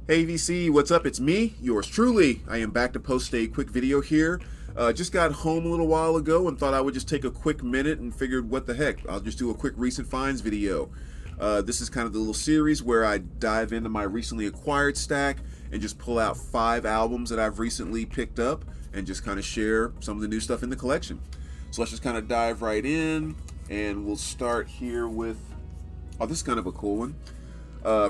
Hey VC, what's up? It's me, yours truly. I am back to post a quick video here. Just got home a little while ago and thought I would just take a quick minute and figured what the heck, I'll just do a quick recent finds video. This is kind of the little series where I dive into my recently acquired stack and just pull out 5 albums that I've recently picked up and just kind of share some of the new stuff in the collection. So let's just kind of dive right in, and we'll start here with, oh, this is kind of a cool one.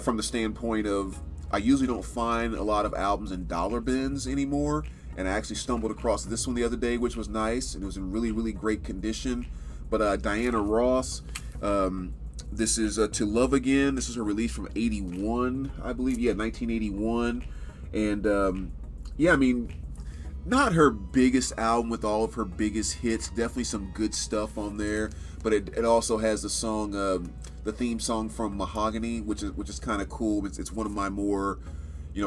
From the standpoint of, I usually don't find a lot of albums in dollar bins anymore, and I actually stumbled across this one the other day, which was nice, and it was in really, really great condition. But Diana Ross, this is To Love Again. This is her release from 81, I believe. Yeah, 1981. And yeah, I mean, not her biggest album with all of her biggest hits. Definitely some good stuff on there, but it also has the song, the theme song from Mahogany, which is kind of cool. It's one of my more,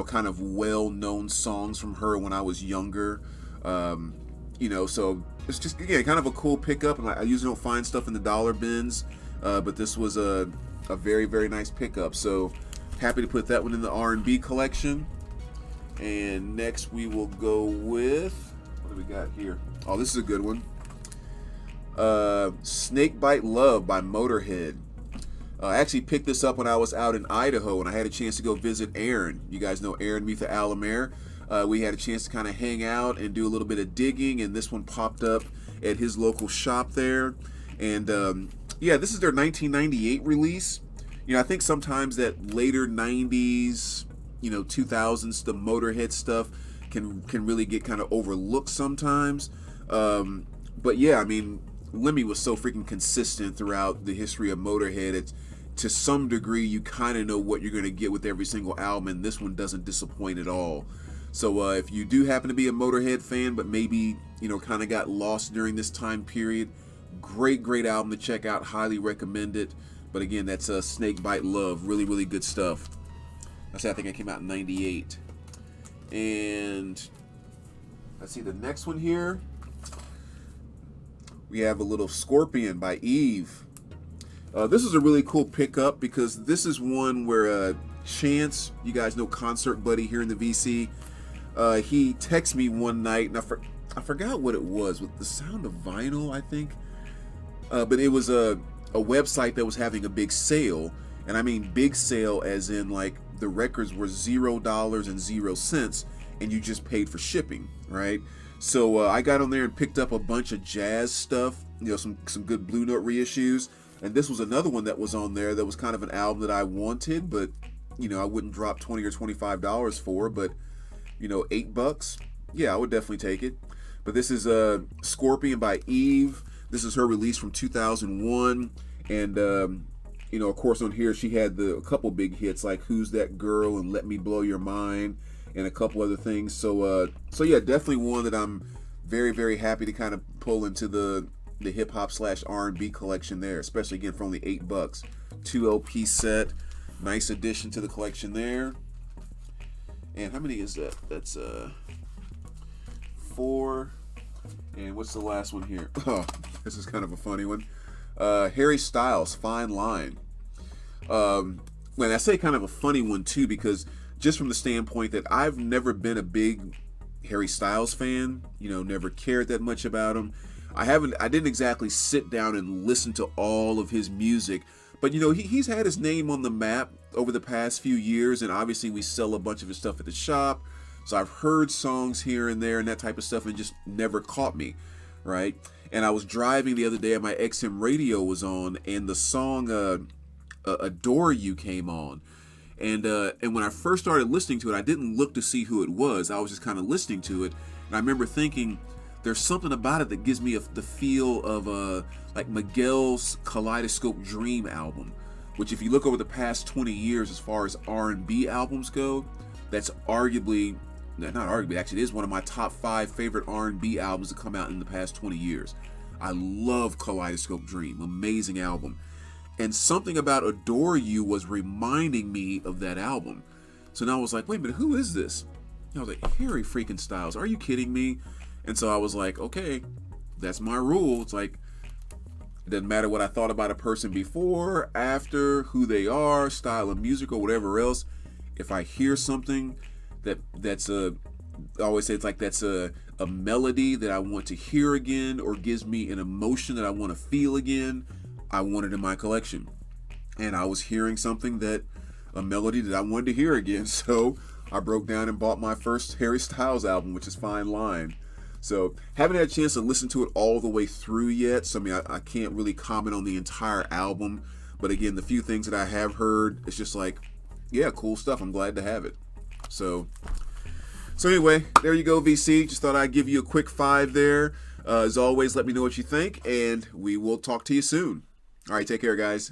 kind of well-known songs from her when I was younger. So it's just, again, kind of a cool pickup. And I usually don't find stuff in the dollar bins, but this was a very, very nice pickup. So happy to put that one in the R&B collection. And next we will go with, what do we got here? Oh, this is a good one. Snakebite Love by Motorhead. I actually picked this up when I was out in Idaho and I had a chance to go visit Aaron. You guys know Aaron Meetha Alamere. We had a chance to kind of hang out and do a little bit of digging, and this one popped up at his local shop there. And yeah, this is their 1998 release. I think sometimes that later 90s, 2000s, the Motorhead stuff can really get kind of overlooked sometimes. But yeah, I mean, Lemmy was so freaking consistent throughout the history of Motorhead. To some degree, you kind of know what you're going to get with every single album, and this one doesn't disappoint at all. So if you do happen to be a Motorhead fan, but maybe, kind of got lost during this time period, great album to check out. Highly recommend it. But again, that's Snakebite Love. Really, really good stuff. I think it came out in 98. And let's see the next one here. We have a little Scorpion by Eve. This is a really cool pickup because this is one where Chance, you guys know Concert Buddy here in the VC, he texted me one night, and I forgot what it was, with the Sound of Vinyl, I think. But it was a website that was having a big sale, and I mean big sale as in like the records were $0.00, and you just paid for shipping, right? So I got on there and picked up a bunch of jazz stuff, some good Blue Note reissues. And this was another one that was on there that was kind of an album that I wanted, but, I wouldn't drop $20 or $25 for, but, $8, yeah, I would definitely take it. But this is Scorpion by Eve. This is her release from 2001. And, of course on here she had a couple big hits like Who's That Girl and Let Me Blow Your Mind and a couple other things. So yeah, definitely one that I'm very, very happy to kind of pull into the hip-hop / R&B collection there, especially again for only $8. 2 LP set, nice addition to the collection there. And how many is that? That's 4. And what's the last one here? Oh, this is kind of a funny one. Harry Styles, Fine Line. When I say kind of a funny one too, because just from the standpoint that I've never been a big Harry Styles fan, never cared that much about him. I didn't exactly sit down and listen to all of his music, but he's had his name on the map over the past few years, and obviously we sell a bunch of his stuff at the shop, so I've heard songs here and there and that type of stuff, and just never caught me, right? And I was driving the other day and my XM radio was on, and the song Adore You came on. And when I first started listening to it, I didn't look to see who it was. I was just kind of listening to it, and I remember thinking, there's something about it that gives me the feel of like Miguel's Kaleidoscope Dream album, which if you look over the past 20 years as far as R&B albums go, that's arguably, not arguably, actually it is one of my top 5 favorite R&B albums to come out in the past 20 years. I love Kaleidoscope Dream, amazing album. And something about Adore You was reminding me of that album. So now I was like, wait a minute, who is this? I was like, Harry freaking Styles, are you kidding me? And so I was like, okay, that's my rule. It's like, it doesn't matter what I thought about a person before, after, who they are, style of music, or whatever else. if I hear something that's a, I always say it's like that's a melody that I want to hear again, or gives me an emotion that I want to feel again, I want it in my collection. And I was hearing something that, a melody that I wanted to hear again, so I broke down and bought my first Harry Styles album, which is Fine Line. So haven't had a chance to listen to it all the way through yet, so I mean I can't really comment on the entire album, but again, the few things that I have heard, it's just like, yeah, cool stuff. I'm glad to have it. So anyway, there you go, VC. Just thought I'd give you a quick 5 there. As always, let me know what you think, and we will talk to you soon. All right, take care, guys.